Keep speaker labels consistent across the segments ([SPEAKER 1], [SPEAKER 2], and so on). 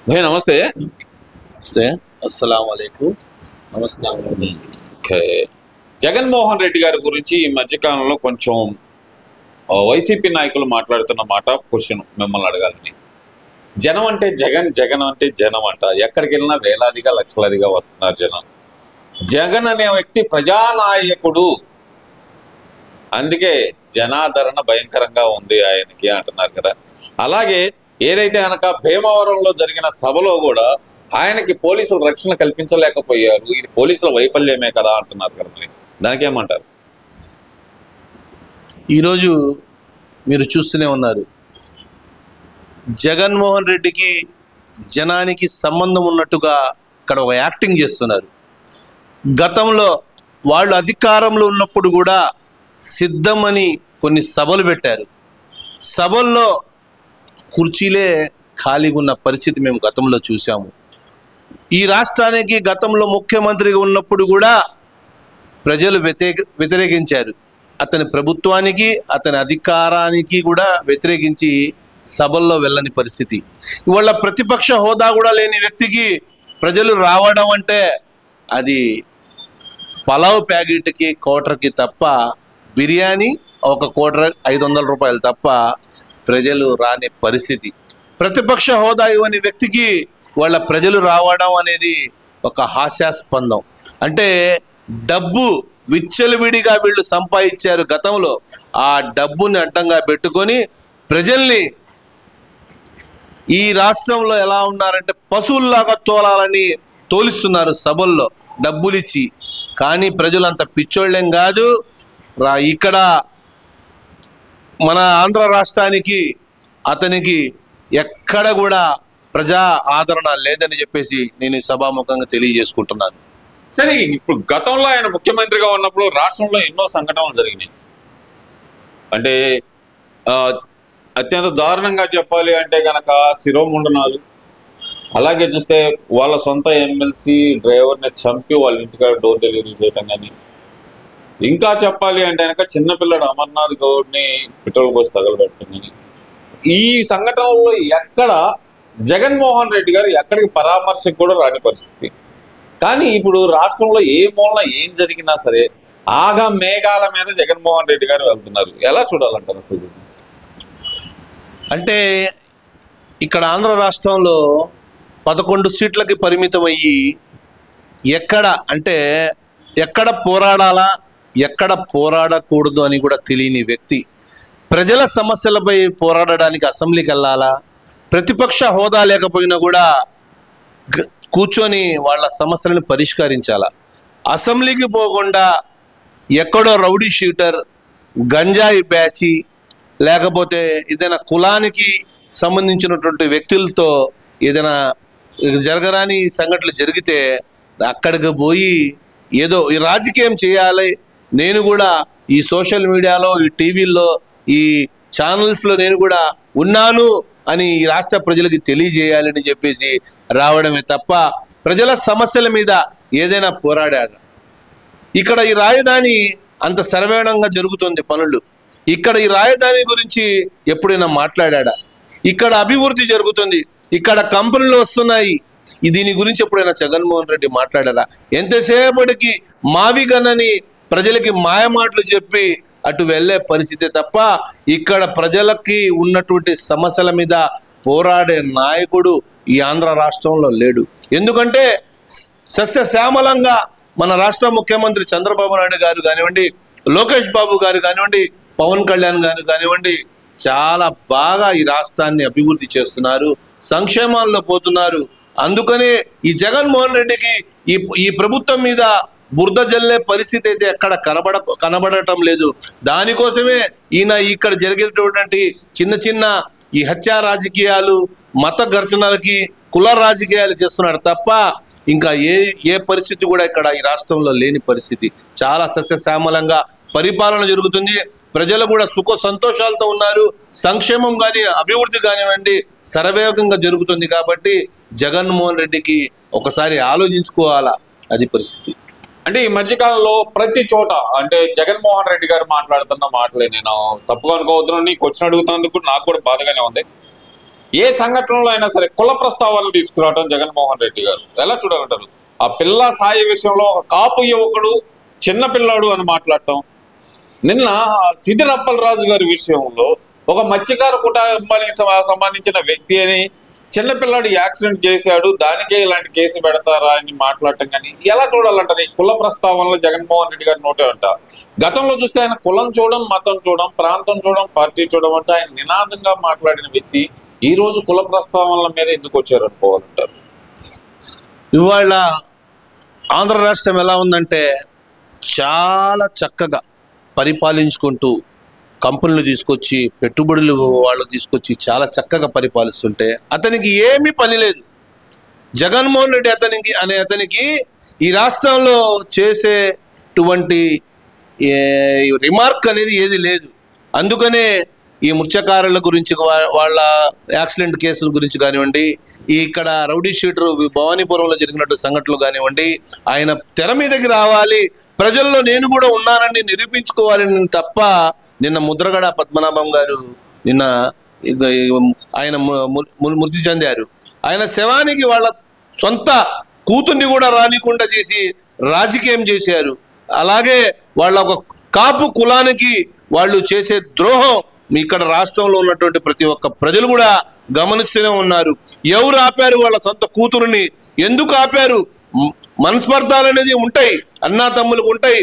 [SPEAKER 1] భయ్ నమస్తే.
[SPEAKER 2] నమస్తే. అస్సలాం వాలేకుం. నమస్కారం.
[SPEAKER 1] ఓకే, జగన్మోహన్ రెడ్డి గారి గురించి ఈ మధ్యకాలంలో కొంచెం వైసీపీ నాయకులు మాట్లాడుతున్న మాట క్వశ్చన్ మిమ్మల్ని అడగాలని. జనం అంటే జగన్, జగన్ అంటే జనం అంట. ఎక్కడికి వెళ్ళినా వేలాదిగా లక్షలాదిగా వస్తున్నారు జనం. జగన్ అనే వ్యక్తి ప్రజానాయకుడు, అందుకే జనాదరణ భయంకరంగా ఉంది ఆయనకి అంటున్నారు కదా. అలాగే ఏదైతే కనుక భీమవరంలో జరిగిన సభలో కూడా ఆయనకి పోలీసులు రక్షణ కల్పించలేకపోయారు, ఇది పోలీసుల వైఫల్యమే కదా అంటున్నారు కదా. మరి దానికేమంటారు?
[SPEAKER 2] ఈరోజు మీరు చూస్తూనే ఉన్నారు, జగన్మోహన్ రెడ్డికి జనానికి సంబంధం ఉన్నట్టుగా ఇక్కడ ఒక యాక్టింగ్ చేస్తున్నారు. గతంలో వాళ్ళు అధికారంలో ఉన్నప్పుడు కూడా సిద్ధమని కొన్ని సభలు పెట్టారు. సభల్లో కుర్చీలే ఖాళీగా ఉన్న పరిస్థితి మేము గతంలో చూసాము. ఈ రాష్ట్రానికి గతంలో ముఖ్యమంత్రిగా ఉన్నప్పుడు కూడా ప్రజలు వ్యతిరేకించారు. అతని ప్రభుత్వానికి, అతని అధికారానికి కూడా వ్యతిరేకించి సభల్లో వెళ్ళని పరిస్థితి. ఇవాళ ప్రతిపక్ష హోదా కూడా లేని వ్యక్తికి ప్రజలు రావడం అంటే అది పలావ్ ప్యాకెట్కి కోటర్కి తప్ప, బిర్యానీ ఒక కోటర్ 500 రూపాయలు తప్ప ప్రజలు రాని పరిస్థితి. ప్రతిపక్ష హోదా ఇవ్వని వ్యక్తికి వాళ్ళ ప్రజలు రావడం అనేది ఒక హాస్యాస్పందం. అంటే డబ్బు విచ్చలవిడిగా వీళ్ళు సంపాదించారు గతంలో. ఆ డబ్బుని అడ్డంగా పెట్టుకొని ప్రజల్ని ఈ రాష్ట్రంలో ఎలా ఉన్నారంటే పశువుల్లాగా తోలాలని తోలిస్తున్నారు సభల్లో డబ్బులిచ్చి. కానీ ప్రజలు అంత పిచ్చోళ్ళేం కాదు. ఇక్కడ మన ఆంధ్ర రాష్ట్రానికి అతనికి ఎక్కడ కూడా ప్రజా ఆదరణ లేదని చెప్పేసి నేను ఈ సభాముఖంగా తెలియజేసుకుంటున్నాను.
[SPEAKER 1] సరే, ఇప్పుడు గతంలో ఆయన ముఖ్యమంత్రిగా ఉన్నప్పుడు రాష్ట్రంలో ఎన్నో సంఘటనలు జరిగినాయి. అంటే అత్యంత దారుణంగా చెప్పాలి అంటే కనుక శిరోముండనాలు, అలాగే చూస్తే వాళ్ళ సొంత ఎమ్మెల్సీ డ్రైవర్ని చంపి వాళ్ళ ఇంటికాడ డోర్ డెలివరీ చేయటం కానీ, ఇంకా చెప్పాలి అంటే కనుక చిన్నపిల్లడు అమర్నాథ్ గౌడ్ని పెట్రోల్ పోసి తగలబెట్టడం కానీ, ఈ సంఘటనలో ఎక్కడ జగన్మోహన్ రెడ్డి గారు ఎక్కడికి పరామర్శకు కూడా రాని పరిస్థితి. కానీ ఇప్పుడు రాష్ట్రంలో ఏ మూలన ఏం జరిగినా సరే ఆగా మేఘాల మీద జగన్మోహన్ రెడ్డి గారు వెళ్తున్నారు. ఎలా చూడాలంటారు అసలు?
[SPEAKER 2] అంటే ఇక్కడ ఆంధ్ర రాష్ట్రంలో 11 సీట్లకి పరిమితం అయ్యి ఎక్కడ పోరాడాలా, ఎక్కడ పోరాడకూడదు అని కూడా తెలియని వ్యక్తి ప్రజల సమస్యలపై పోరాడడానికి అసెంబ్లీకి వెళ్ళాలా, ప్రతిపక్ష హోదా లేకపోయినా కూడా కూర్చొని వాళ్ళ సమస్యలను పరిష్కరించాలా. అసెంబ్లీకి పోకుండా ఎక్కడో రౌడీ షూటర్, గంజాయి బ్యాచి, లేకపోతే ఏదైనా కులానికి సంబంధించినటువంటి వ్యక్తులతో ఏదైనా జరగరాని సంఘటనలు జరిగితే అక్కడికి పోయి ఏదో ఈ రాజకీయం చేయాలి, నేను కూడా ఈ సోషల్ మీడియాలో, ఈ టీవీల్లో, ఈ ఛానల్స్లో నేను కూడా ఉన్నాను అని ఈ రాష్ట్ర ప్రజలకి తెలియజేయాలని చెప్పేసి రావడమే తప్ప ప్రజల సమస్యల మీద ఏదైనా పోరాడాడు. ఇక్కడ ఈ రాజధాని అంత సర్వేణంగా జరుగుతుంది పనులు. ఇక్కడ ఈ రాజధాని గురించి ఎప్పుడైనా మాట్లాడా? ఇక్కడ అభివృద్ధి జరుగుతుంది, ఇక్కడ కంపెనీలు వస్తున్నాయి, దీని గురించి ఎప్పుడైనా జగన్మోహన్ రెడ్డి మాట్లాడారా? ఎంతసేపటికి మావిగనని ప్రజలకి మాయమాటలు చెప్పి అటు వెళ్ళే పరిస్థితి తప్ప ఇక్కడ ప్రజలకి ఉన్నటువంటి సమస్యల మీద పోరాడే నాయకుడు ఈ ఆంధ్ర రాష్ట్రంలో లేడు. ఎందుకంటే సస్యశ్యామలంగా మన రాష్ట్ర ముఖ్యమంత్రి చంద్రబాబు నాయుడు గారు కానివ్వండి, లోకేష్ బాబు గారు కానివ్వండి, పవన్ కళ్యాణ్ గారు కానివ్వండి, చాలా బాగా ఈ రాష్ట్రాన్ని అభివృద్ధి చేస్తున్నారు, సంక్షేమాల్లో పోతున్నారు. అందుకనే ఈ జగన్మోహన్ రెడ్డికి ఈ ప్రభుత్వం మీద బురద జల్లే పరిస్థితి అయితే ఎక్కడ కనబడటం లేదు. దానికోసమే ఈయన ఇక్కడ జరిగేటటువంటి చిన్న చిన్న ఈ హత్యా రాజకీయాలు, మత ఘర్షణలకి, కుల రాజకీయాలు చేస్తున్నాడు తప్ప ఇంకా ఏ పరిస్థితి కూడా ఇక్కడ ఈ రాష్ట్రంలో లేని పరిస్థితి. చాలా సస్యశ్యామలంగా పరిపాలన జరుగుతుంది, ప్రజలు కూడా సుఖ సంతోషాలతో ఉన్నారు, సంక్షేమం కానీ అభివృద్ధి కానివ్వండి శరవేగంగా జరుగుతుంది. కాబట్టి జగన్మోహన్ రెడ్డికి ఒకసారి ఆలోచించుకోవాలా, అది పరిస్థితి.
[SPEAKER 1] అంటే ఈ మధ్యకాలంలో ప్రతి చోట అంటే జగన్మోహన్ రెడ్డి గారు మాట్లాడుతున్న మాటలే, నేను తప్పుగా అనుకోవద్దును, నీకు క్వశ్చన్ అడుగుతున్నందుకు నాకు కూడా బాధగానే ఉంది. ఏ సంఘటనలో అయినా సరే కుల ప్రస్తావనలు తీసుకురావడం జగన్మోహన్ రెడ్డి గారు ఎలా చూడాలంటారు? ఆ పిల్ల సాయి విషయంలో ఒక కాపు యువకుడు చిన్న పిల్లాడు అని మాట్లాడటం, నిన్న సిద్దిర్ అప్పలరాజు గారి విషయంలో ఒక మత్స్యకార కుటుంబానికి సంబంధించిన వ్యక్తి అని చిన్నపిల్లాడు యాక్సిడెంట్ చేశాడు, దానికే ఇలాంటి కేసు పెడతారా అని మాట్లాడటం, కానీ ఎలా చూడాలంటారు ఈ కుల ప్రస్తావనలో జగన్మోహన్ రెడ్డి గారి నోటే అంట? గతంలో చూస్తే ఆయన కులం చూడడం, మతం చూడడం, ప్రాంతం చూడడం, పార్టీ చూడడం అంటే ఆయన నినాదంగా మాట్లాడిన వ్యక్తి ఈ రోజు కుల ప్రస్తావనల మీద ఎందుకు వచ్చారు అనుకోవాలంటారు?
[SPEAKER 2] ఇవాళ ఆంధ్ర రాష్ట్రం ఎలా ఉందంటే చాలా చక్కగా పరిపాలించుకుంటూ కంపెనీలు తీసుకొచ్చి పెట్టుబడులు వాళ్ళు తీసుకొచ్చి చాలా చక్కగా పరిపాలిస్తుంటే అతనికి ఏమీ పని లేదు. జగన్మోహన్ రెడ్డి అతనికి ఈ రాష్ట్రంలో చేసేటువంటి రిమార్క్ అనేది ఏది లేదు. అందుకనే ఈ మృత్యకారుల గురించి, వాళ్ళ యాక్సిడెంట్ కేసుల గురించి కానివ్వండి, ఇక్కడ రౌడీ షీటర్ భవానీపురంలో జరిగినట్టు సంఘటనలు కానివ్వండి, ఆయన తెర మీదకి రావాలి, ప్రజల్లో నేను కూడా ఉన్నానని నిరూపించుకోవాలని తప్ప. నిన్న ముద్రగడ పద్మనాభం గారు నిన్న ఆయన మృతి చెందారు. ఆయన శవానికి వాళ్ళ సొంత కూతుర్ని కూడా రానికుండా చేసి రాజకీయం చేశారు. అలాగే వాళ్ళ ఒక కాపు కులానికి వాళ్ళు చేసే ద్రోహం ఇక్కడ రాష్ట్రంలో ఉన్నటువంటి ప్రతి ఒక్క ప్రజలు కూడా గమనిస్తూనే ఉన్నారు. ఎవరు ఆపారు వాళ్ళ సొంత కూతురుని? ఎందుకు ఆపారు? మనస్పర్ధాలు అనేది ఉంటాయి, అన్నా తమ్ములకు ఉంటాయి,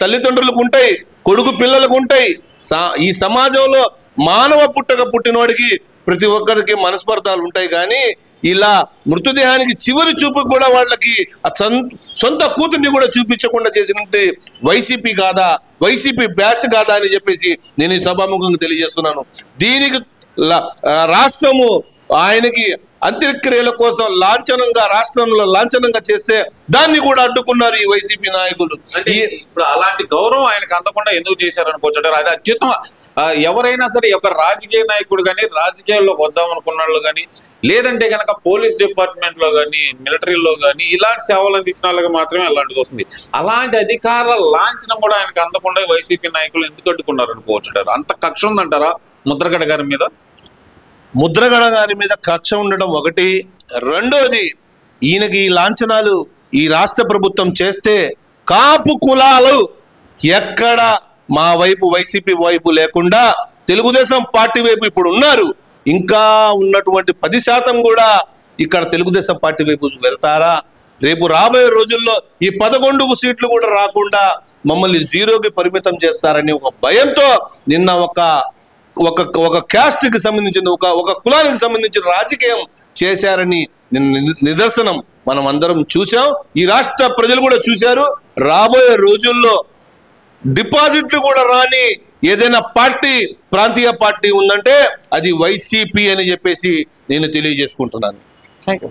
[SPEAKER 2] తల్లిదండ్రులకు ఉంటాయి, కొడుకు పిల్లలకు ఉంటాయి. ఈ సమాజంలో మానవ పుట్టినవాడికి ప్రతి ఒక్కరికి మనస్పర్ధాలు ఉంటాయి. కానీ ఇలా మృతదేహానికి చివరి చూపు కూడా వాళ్ళకి సొంత కూతుర్ని కూడా చూపించకుండా చేసినట్టు వైసీపీ కాదా, వైసీపీ బ్యాచ్ కాదా అని చెప్పేసి నేను ఈ సభాముఖంగా తెలియజేస్తున్నాను. దీనికి రాష్ట్రము ఆయనకి అంత్యక్రియల కోసం రాష్ట్రంలో లాంఛనంగా చేస్తే దాన్ని కూడా అడ్డుకున్నారు ఈ వైసీపీ నాయకులు.
[SPEAKER 1] ఇప్పుడు అలాంటి గౌరవం ఆయనకు అందకుండా ఎందుకు చేశారనుకోవచ్చు? అది అత్యుత్తమ. ఎవరైనా సరే ఒక రాజకీయ నాయకుడు కానీ, రాజకీయాల్లోకి వద్దాం అనుకున్న వాళ్ళు కానీ, లేదంటే కనుక పోలీస్ డిపార్ట్మెంట్ లో కానీ, మిలిటరీలో కానీ ఇలాంటి సేవలు అందించిన వాళ్ళకి మాత్రమే అలాంటిది వస్తుంది. అలాంటి అధికార లాంఛనం కూడా ఆయనకు అందకుండా వైసీపీ నాయకులు ఎందుకు అడ్డుకున్నారు అనుకోవచ్చు? అంత కక్ష ఉందంటారా ముద్రగడ గారి మీద?
[SPEAKER 2] ముద్రగడ గారి మీద కక్ష ఉండడం ఒకటి. రెండోది, ఈయనకి ఈ లాంఛనాలు ఈ రాష్ట్ర ప్రభుత్వం చేస్తే కాపు కులాలు ఎక్కడ మా వైపు వైసీపీ వైపు లేకుండా తెలుగుదేశం పార్టీ వైపు ఇప్పుడు ఉన్నారు. ఇంకా ఉన్నటువంటి 10% కూడా ఇక్కడ తెలుగుదేశం పార్టీ వైపు వెళ్తారా? రేపు రాబోయే రోజుల్లో ఈ 11 సీట్లు కూడా రాకుండా మమ్మల్ని జీరోకి పరిమితం చేస్తారని ఒక భయంతో నిన్న ఒక క్యాస్ట్కి సంబంధించిన ఒక కులానికి సంబంధించిన రాజకీయం చేశారని నిదర్శనం మనం అందరం చూసాం. ఈ రాష్ట్ర ప్రజలు కూడా చూశారు. రాబోయే రోజుల్లో డిపాజిట్లు కూడా రాని ఏదైనా పార్టీ, ప్రాంతీయ పార్టీ ఉందంటే అది వైసీపీ అని చెప్పేసి నేను తెలియజేసుకుంటున్నాను.
[SPEAKER 1] Thank you.